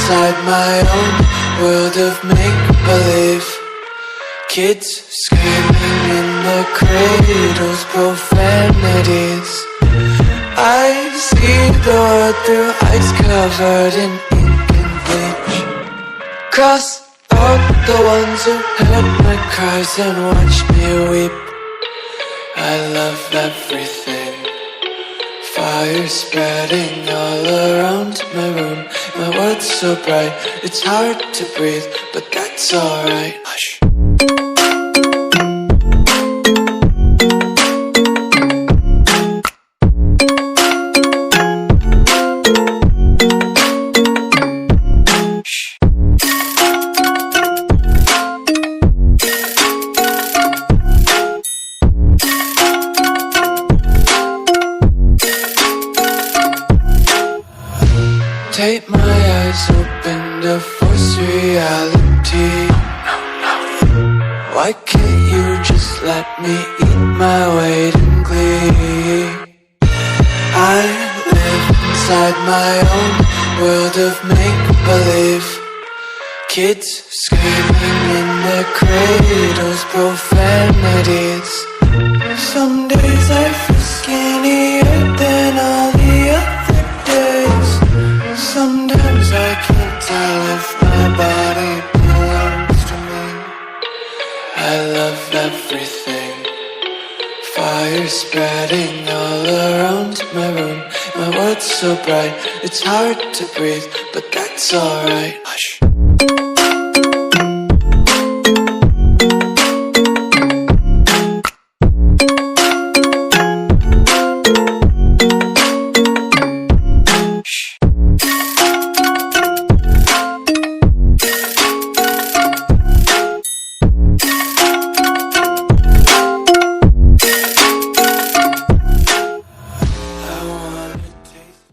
inside my own world of make-believe. Kids screaming in the cradles, profanities. I see the world through eyes covered in ink and bleach. Cross out the ones who heard my cries and watched me weep. I love everything. Fire spreading all around my room. My world's so bright, it's hard to breathe, but that's alright. Hush. Take my eyes open to force reality. Why can't you just let me eat my weight in glee? I live inside my own world of make-believe. Kids screaming in their cradles, profanities. Some days I feel skinnier than all the other days. Sometimes I can't tell if my body belongs to me. I love everything. Fire spreading all around my room. My world's so bright, it's hard to breathe, but that's alright. Hush.